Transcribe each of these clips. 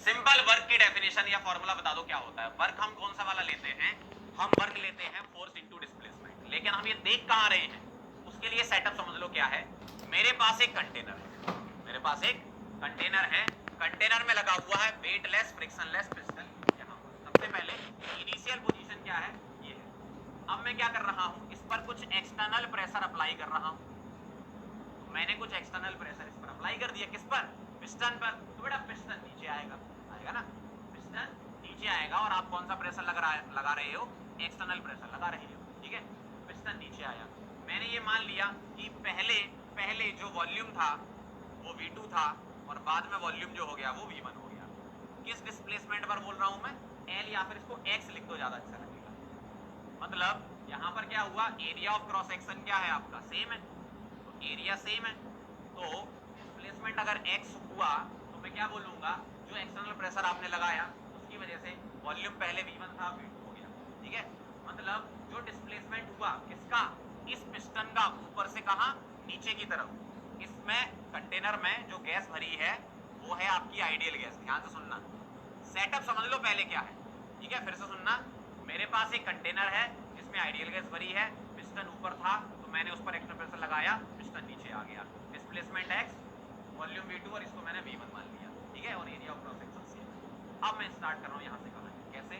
Simple work की definition या formula बता दो क्या होता है। वर्क हम कौन सा वाला लेते हैं, हम वर्क लेते हैं फोर्स इनटू डिस्प्लेसमेंट। लेकिन हम ये देख कहां रहे हैं, उसके लिए सेटअप समझ लो क्या है। मेरे पास एक कंटेनर है, मेरे पास एक कंटेनर है, कंटेनर में लगा हुआ है वेटलेस फ्रिक्शनलेस पिस्टन। यहां पर सबसे पहले इनिशियल पोजीशन क्या है, ये है। अब मैं क्या कर रहा हूं, इस पर कुछ एक्सटर्नल प्रेशर अप्लाई कर रहा हूं। तो मैंने कुछ एक्सटर्नल प्रेशर इस पर अप्लाई कर दिया, किस पर, पिस्टन पर। तो बेटा पिस्टन नीचे आएगा, आएगा ना, पिस्टन नीचे आएगा। और आप कौन सा प्रेशर लगा रहे हो, एक्सटर्नल प्रेशर लगा रहे हो, ठीक है। पिस्टन नीचे आया, मैंने ये मान लिया कि पहले पहले जो वॉल्यूम था वो V2 था, और बाद में वॉल्यूम जो हो गया वो V1 हो गया। किस डिस्प्लेसमेंट पर बोल रहा हूं मैं, L, या फिर इसको X लिख दो, ज्यादा अच्छा लगेगा। मतलब यहां पर क्या हुआ, एरिया ऑफ क्रॉस सेक्शन क्या है आपका, सेम है, तो एरिया सेम है। तो डिस्प्लेसमेंट अगर x हुआ तो मैं क्या बोलूंगा, जो एक्सटर्नल प्रेशर आपने लगाया उसकी वजह से वॉल्यूम पहले V1 था V2 हो गया, ठीक है। मतलब जो डिस्प्लेसमेंट हुआ किसका, इस पिस्टन का, ऊपर से कहां, नीचे की तरफ। इसमें कंटेनर में जो गैस भरी है वो है आपकी आइडियल गैस। ध्यान से सुनना, सेटअप समझ लो पहले क्या है, ठीक है, फिर से सुनना। मेरे पास एक कंटेनर है जिसमें आइडियल गैस भरी है, पिस्टन ऊपर था तो मैंने उस पर एक्स्ट्रा प्रेशर लगाया, पिस्टन नीचे आ गया, डिस्प्लेसमेंट x, वॉल्यूम V2 और इसको मैंने V1 मान लिया, ठीक है। और area of cross section same. अब मैं स्टार्ट कर रहा हूं यहां से कहानी, कैसे।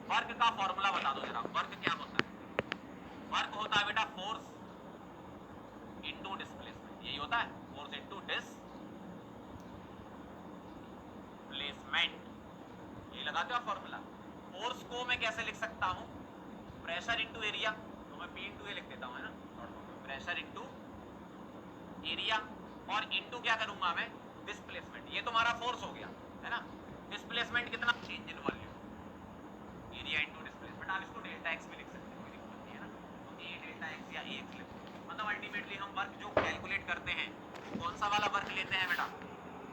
वर्क का फॉर्मूला बता दो जरा, वर्क क्या होता है। वर्क होता है बेटा फोर्स इनटू डिस्प्लेसमेंट, यही होता है, फोर्स इनटू डिस्प्लेसमेंट, ये लगाते हो आप फॉर्मूला। फोर्स को मैं कैसे लिख सकता हूं, प्रेशर इनटू एरिया, तो मैं P इनटू ए लिख देता हूं, है ना, प्रेशर इनटू एरिया, और इनटू क्या करूंगा मैं, डिस्प्लेसमेंट। ये तुम्हारा फोर्स हो गया, है ना। डिस्प्लेसमेंट कितना, change in volume, area into displacement. आप इसको डेल्टा एक्स भी लिख सकते हो, कोई दिक्कत नहीं है ना, तो ए डेल्टा एक्स या ए एक्स लिख दो। मतलब अल्टीमेटली हम वर्क जो कैलकुलेट करते हैं वो कौन सा वाला वर्क लेते हैं बेटा,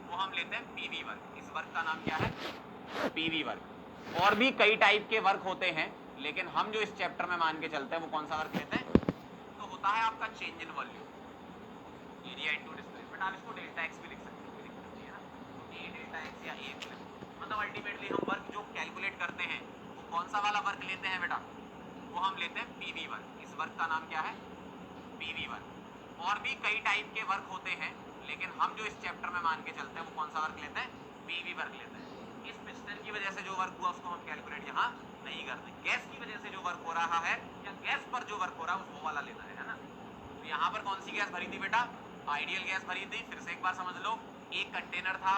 वो हम लेते हैं पीवी वर्क। इस वर्क का नाम क्या है, पीवी वर्क। और भी कई टाइप के वर्क होते हैं, लेकिन हम जो इस चैप्टर में मान के चलते हैं वो कौन सा वर्क लेते हैं, तो होता है आपका change in volume, area into displacement. आप इसको डेल्टा एक्स भी लिख सकते हो, कोई दिक्कत नहीं है ना, तो ए डेल्टा एक्स या ए एक्स। मतलब अल्टीमेटली हम वर्क जो कैलकुलेट करते हैं वो कौन सा वाला वर्क लेते हैं बेटा, वो हम लेते हैं पीवी वर्क। इस वर्क का नाम क्या है, पीवी वर्क। और भी कई टाइप के वर्क होते हैं, लेकिन हम जो इस चैप्टर में मान के चलते हैं वो कौन सा वर्क लेते हैं, पीवी वर्क लेते हैं। इस पिस्टन की वजह से जो वर्क हुआ उसको हम कैलकुलेट यहाँ नहीं करते, गैस की वजह से जो वर्क हो रहा है या गैस पर जो वर्क हो रहा है वो वाला लेना है ना। तो यहाँ पर कौन सी गैस भरी थी बेटा, आइडियल गैस भरी थी। फिर से एक बार समझ लो, एक कंटेनर था,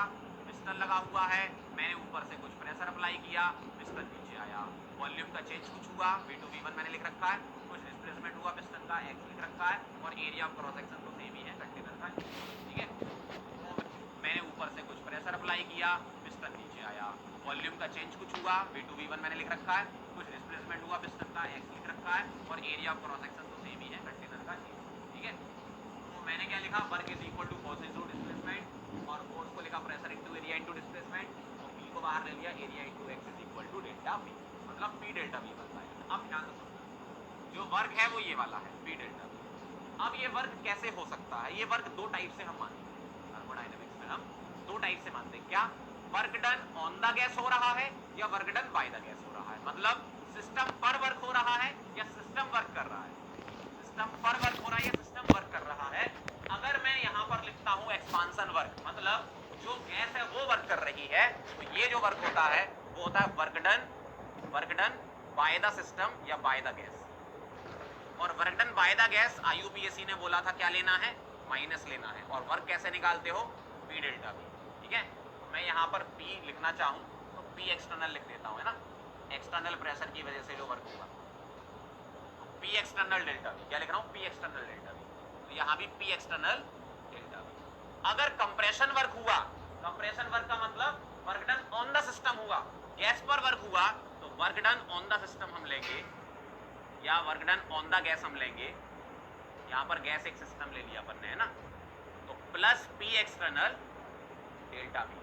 पिस्टन लगा हुआ है, मैंने ऊपर से कुछ प्रेशर अप्लाई किया, पिस्टन नीचे आया, वॉल्यूम का चेंज कुछ हुआ, V2 V1 मैंने लिख रखा है, कुछ डिस्प्लेसमेंट हुआ पिस्टन का, x लिख रखा है, और एरिया ऑफ क्रॉस सेक्शन तो सेम ही है कंटेनर का, ठीक है। तो मैंने ऊपर से कुछ प्रेशर अप्लाई किया, पिस्टन नीचे आया, वॉल्यूम का चेंज कुछ हुआ, V2 V1 मैंने लिख रखा है, कुछ डिस्प्लेसमेंट हुआ पिस्टन का, x लिख रखा है, और एरिया ऑफ क्रॉस सेक्शन तो सेम ही है कंटेनर का, ठीक है। तो मैंने क्या लिखा, work is equal to force into displacement, और फोर्स को लिखा pressure into area into displacement, और P को बाहर ले लिया, area into x is equal to delta V, मतलब P डेल्टा V बनता है। अब ध्यान से सुनना, जो वर्क है वो ये वाला है, P डेल्टा V। अब ये वर्क कैसे हो सकता है, ये वर्क दो टाइप से हम मानते हैं थर्मोडायनेमिक्स में, हम दो टाइप से मानते हैं। क्या, work done on the gas हो रहा है या work done by the gas हो रहा है। मतलब सिस्टम पर वर्क हो रहा है या सिस्टम वर्क कर रहा है, सिस्टम पर वर्क हो रहा है या सिस्टम वर्क कर रहा है। अगर मैं यहां पर लिखता हूं एक्सपांशन वर्क, मतलब जो गैस है वो वर्क कर रही है, तो ये जो वर्क होता है वो होता है work done by the system या बाय द गैस। और work done by the gas IUPAC ने बोला था क्या लेना है, माइनस लेना है। और वर्क कैसे निकालते हो, P डेल्टा V, ठीक है। तो मैं यहाँ पर P लिखना चाहूँ तो P एक्सटर्नल लिख देता हूँ, है ना, एक्सटर्नल प्रेशर की वजह से जो वर्क हुआ, तो P एक्सटर्नल डेल्टा V, क्या लिख रहा हूँ, P एक्सटर्नल डेल्टा V, तो यहाँ भी P एक्सटर्नल डेल्टा V। अगर कंप्रेशन वर्क हुआ, कंप्रेशन वर्क का मतलब work done on the system हुआ, गैस पर वर्क हुआ, तो work done on the system हम लेंगे या work done on the gas हम लेंगे। यहां पर गैस एक सिस्टम ले लिया अपन ने, है ना, तो plus P external delta V,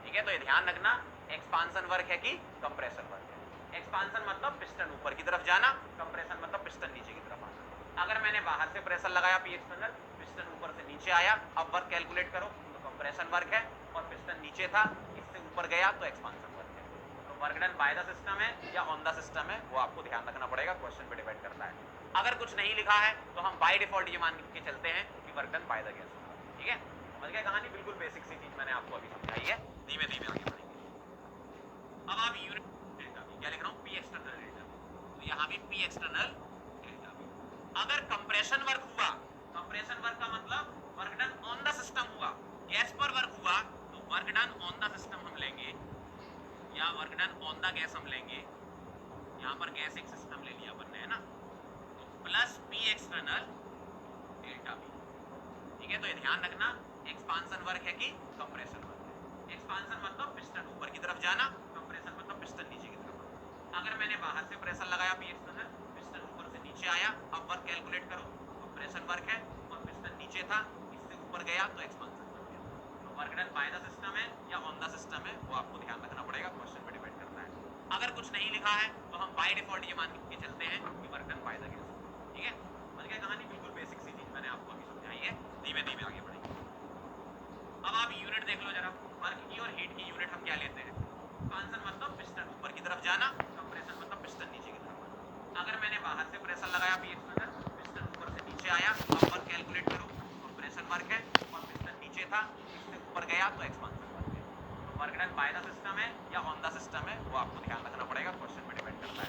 ठीक है। तो ये ध्यान रखना, एक्सपांशन वर्क है कि कंप्रेशन वर्क है। एक्सपांशन मतलब पिस्टन ऊपर की तरफ जाना, कंप्रेशन मतलब पिस्टन नीचे की तरफ आना। अगर मैंने बाहर से प्रेशर लगाया P एक्सटर्नल, पिस्टन ऊपर से नीचे आया, अब वर्क कैलकुलेट करो, तो कंप्रेशन वर्क है और पिस्टन नीचे था, इससे ऊपर गया तो एक्सपांशन वर्क है। तो work done by the system है या ऑन द सिस्टम है वो आपको ध्यान रखना पड़ेगा, क्वेश्चन पे डिपेंड करता है। अगर कुछ नहीं लिखा है तो हम बाय डिफॉल्ट ये मान के चलते हैं कि work done by the gas होगा। ठीक है, समझ गए कहानी? बिल्कुल बेसिक सी चीज मैंने आपको अभी समझाई है, धीमे धीमे आगे बढ़ेंगे। अब आप यूनिट डेल्टा वी क्या लिख रहा हूँ, पी एक्सटर्नल डेल्टा वी, तो यहाँ भी पी एक्सटर्नल डेल्टा वी। अगर कंप्रेशन वर्क हुआ, कंप्रेशन वर्क का मतलब work done on the system हुआ, गैस पर वर्क हुआ तो work done on the system हम लेंगे या work done on the gas हम लेंगे। यहाँ पर गैस एक सिस्टम ले लिया अपन ने, है ना, तो plus P external delta we. ठीक है, तो ये ध्यान रखना एक्सपांशन वर्क है कि कंप्रेशन वर्क है। एक्सपांशन मतलब पिस्टन ऊपर की तरफ जाना, कंप्रेशन मतलब पिस्टन नीचे की तरफ आना। अगर मैंने बाहर से प्रेशर लगाया पी एक्सटर्नल, पिस्टन ऊपर से नीचे आया, अब वर्क कैलकुलेट करो, कंप्रेशन वर्क है और पिस्टन नीचे था, इससे ऊपर गया तो एक्सपांशन वर्क है। तो work done by the system है या ऑन द सिस्टम है वो आपको ध्यान रखना पड़ेगा, क्वेश्चन पे डिपेंड करता है। अगर कुछ नहीं लिखा है तो हम बाय डिफॉल्ट ये मान के चलते हैं कि work done by the gas. ठीक है, समझ गए कहानी? बिल्कुल बेसिक सी चीज मैंने आपको अभी समझाई है, धीमे धीमे आगे बढ़ेंगे। अब आप यूनिट देख लो जरा, वर्क की और हीट की यूनिट हम क्या लेते हैं? एक्सपांशन मतलब पिस्टन ऊपर की तरफ जाना, कंप्रेशन मतलब पिस्टन नीचे की तरफ आना। अगर मैंने बाहर से प्रेशर लगाया पी एक्सटर्नल, पिस्टन ऊपर से नीचे आया, अब वर्क कैलकुलेट करो, कंप्रेशन वर्क है और पिस्टन नीचे था, इससे ऊपर गया तो एक्सपांशन वर्क है। तो work done by the system है या ऑन द सिस्टम है वो आपको ध्यान रखना पड़ेगा, क्वेश्चन पे डिपेंड करता है।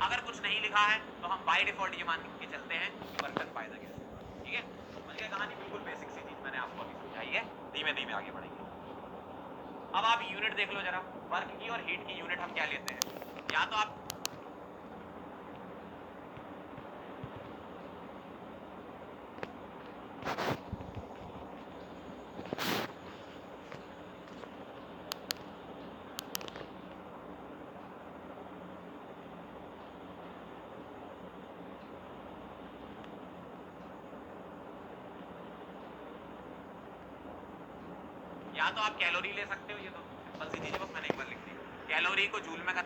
अगर कुछ नहीं लिखा है तो हम बाय डिफॉल्ट ये मान के चलते हैं कि work done by the gas. ठीक है, समझ गए कहानी? बिल्कुल बेसिक सी चीज मैंने आपको अभी समझाई है, धीमे धीमे आगे बढ़ेंगे। अब आप यूनिट देख लो जरा, वर्क की और हीट की यूनिट हम क्या लेते हैं? या तो आप कैलोरी ले सकते हो, ये तो सिंपल सी चीज है, बस मैंने एक बार लिख दी, कैलोरी को जूल में कर।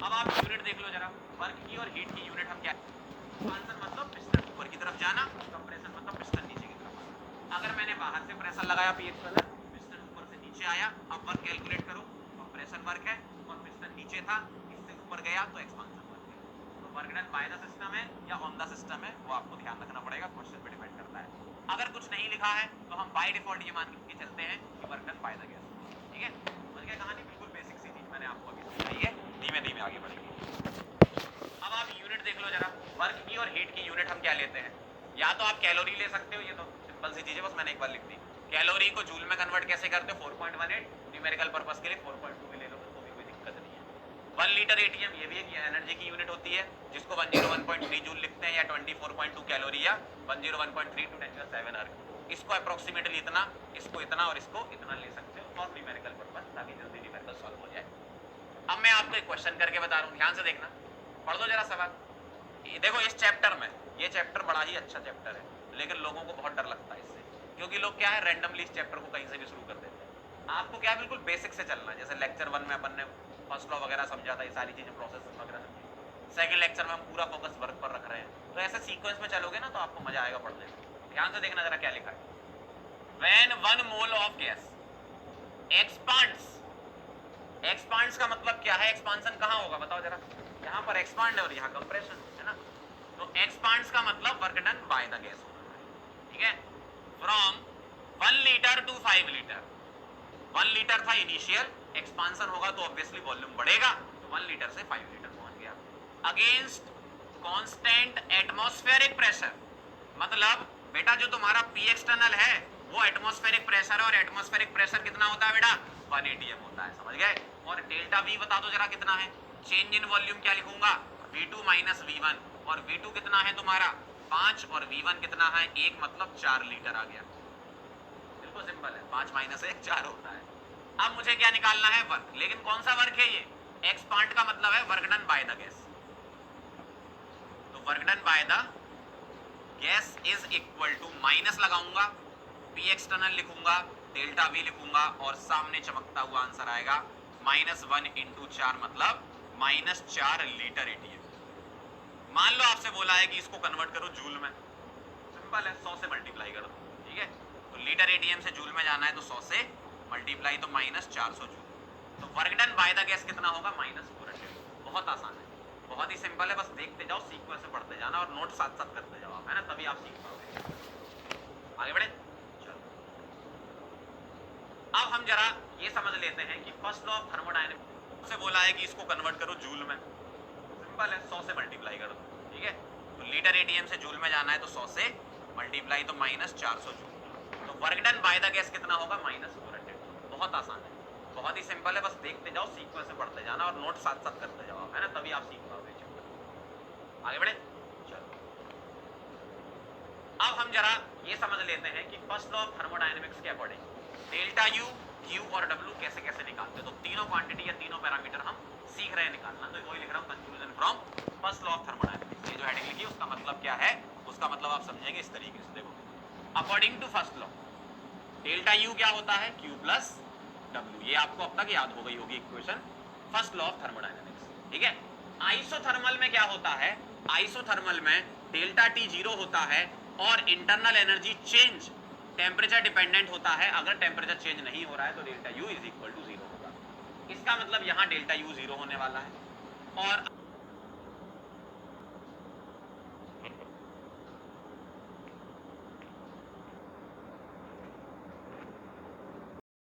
अब आप यूनिट देख लो जरा, वर्क की और हीट की यूनिट हम क्या? एक्सपांशन मतलब पिस्टन ऊपर की तरफ जाना, कंप्रेशन मतलब पिस्टन नीचे की तरफ आना। अगर मैंने बाहर से प्रेशर लगाया पी एक्सटर्नल, पिस्टन ऊपर से नीचे आया, अब वर्क कैलकुलेट करो, कंप्रेशन वर्क है और पिस्टन नीचे था, इससे ऊपर गया तो एक्सपांशन वर्क है। तो work done by the system है या ऑन द सिस्टम है वो आपको ध्यान रखना पड़ेगा, क्वेश्चन पे डिपेंड करता है। अगर कुछ नहीं लिखा है तो हम बाय डिफॉल्ट ये मान के चलते हैं कि work done by the gas. ठीक है, समझ गए कहानी? बिल्कुल बेसिक सी चीज मैंने आपको अभी समझाई है, धीमे धीमे आगे बढ़ेंगे। अब आप यूनिट देख लो जरा, वर्क की और हीट की यूनिट हम क्या लेते हैं? या तो आप कैलोरी ले सकते हो, ये तो सिंपल सी चीज है, बस मैंने एक बार लिख दी। कैलोरी को जूल में कन्वर्ट कैसे करते हो? 4.18, न्यूमेरिकल पर्पस के लिए 4.2 भी ले लो तो भी कोई दिक्कत नहीं है। 1 लीटर एटीएम ये भी एक एनर्जी की यूनिट होती है, जिसको 101.3 जूल लिखते हैं या 24.2 कैलोरी या 101.3 टू 10⁷ अर्ग। इसको अप्रोक्सीमेटली इतना, इसको इतना और इसको इतना ले सकते हो फॉर न्यूमेरिकल पर्पस, ताकि जल्दी न्यूमेरिकल सॉल्व हो जाए। अब मैं आपको एक क्वेश्चन करके बता रहा हूँ, ध्यान से देखना, पढ़ दो जरा सवाल। ये देखो इस चैप्टर में, ये चैप्टर बड़ा ही अच्छा चैप्टर है, लेकिन लोगों को बहुत डर लगता है इससे, क्योंकि लोग क्या है रैंडमली इस चैप्टर को कहीं से भी शुरू कर देते हैं। आपको क्या बिल्कुल बेसिक से चलना है, जैसे लेक्चर 1 में अपन ने फर्स्ट लॉ वगैरह समझा था, ये सारी चीजें प्रोसेस वगैरह समझी। सेकंड लेक्चर में हम पूरा फोकस वर्क पर रख रहे हैं, तो ऐसे सीक्वेंस में चलोगे ना तो आपको मजा आएगा पढ़ने में। ध्यान से देखना जरा क्या लिखा है। When 1 mole of gas expands, expands का मतलब क्या है? एक्सपांशन कहाँ होगा बताओ जरा? यहाँ पर एक्सपांड है और यहाँ कंप्रेशन है ना, तो एक्सपांड्स का मतलब work done by the gas होना है। ठीक है, from 1 litre to 5 litre, 1 litre था इनिशियल, एक्सपांशन होगा तो ऑब्वियसली वॉल्यूम बढ़ेगा, तो 1 लीटर से 5 लीटर पहुंच गया। अगेंस्ट कांस्टेंट एटमॉस्फेरिक प्रेशर, मतलब बेटा जो तुम्हारा पी एक्सटर्नल है वो एटमॉस्फेरिक प्रेशर है, और एटमॉस्फेरिक प्रेशर कितना होता है बेटा? 1 atm होता है, समझ गए? और डेल्टा वी बता दो जरा कितना है? चेंज इन वॉल्यूम क्या लिखूंगा? V2 माइनस V1, और V2 कितना है तुम्हारा? 5, और V1 कितना है? 1, मतलब 4 लीटर आ गया। बिल्कुल सिंपल है, 5 माइनस 1 4 होता है। अब मुझे क्या निकालना है? वर्क। लेकिन कौन सा वर्क है ये? एक्सपांड का मतलब है work done by the gas, तो work done by the gas is equal to, minus लगाऊंगा, पी एक्सटर्नल लिखूंगा, डेल्टा वी लिखूंगा, और सामने चमकता हुआ आंसर आएगा -1 इंटू 4, मतलब -4 लीटर एटीएम। मान लो आपसे बोला है कि इसको कन्वर्ट करो जूल में, सिंपल है, 100 से मल्टीप्लाई कर दो। ठीक है, तो लीटर एटीएम से जूल में जाना है तो 100 से मल्टीप्लाई तो -400 जूल। तो work done by the gas कितना होगा? -400। बहुत आसान है, बहुत ही सिंपल है, बस देखते जाओ, सीक्वेंस से पढ़ते जाना और नोट साथ साथ करते जाओ, है ना, तभी आप सीख पाओगे। आगे बढ़े, चलो अब हम जरा ये समझ लेते हैं कि फर्स्ट लॉ ऑफ थर्मोडायनेमिक्स से बोला है कि इसको कन्वर्ट करो जूल में। सिंपल है, 100 से मल्टीप्लाई कर दो, ठीक है। तो लीटर एटीएम से जूल में जाना है तो 100 से मल्टीप्लाई तो -400 जूल। तो work done by the gas कितना होगा? -400। बहुत आसान है, बहुत ही सिंपल है, बस देखते जाओ, सीक्वेंस से पढ़ते जाना और नोट साथ साथ करते जाओ, है ना, तभी आप सीख पाओगे। आगे बढ़े, चलो अब हम जरा ये समझ लेते हैं कि फर्स्ट लॉ ऑफ थर्मोडायनेमिक्स के अकॉर्डिंग डेल्टा यू, क्यू और डब्ल्यू कैसे कैसे निकालते हैं। तो तीनों क्वांटिटी या तीनों पैरामीटर हम सीख रहे हैं निकालना, तो वही लिख रहा हूं, conclusion from first law of thermodynamics. ये जो हेडिंग लिखी है उसका मतलब क्या है, उसका मतलब आप समझेंगे इस तरीके से। देखो, according to first law delta U क्या होता है? Q plus W. ये आपको अब तक याद हो गई होगी equation, first law of thermodynamics, ठीक है। आइसोथर्मल में क्या होता है? आइसोथर्मल में डेल्टा टी 0 होता है और internal energy change temperature dependent होता है। अगर टेम्परेचर चेंज नहीं हो रहा है तो delta U is equal to 0 होगा। इसका मतलब यहाँ डेल्टा यू 0 होने वाला है। और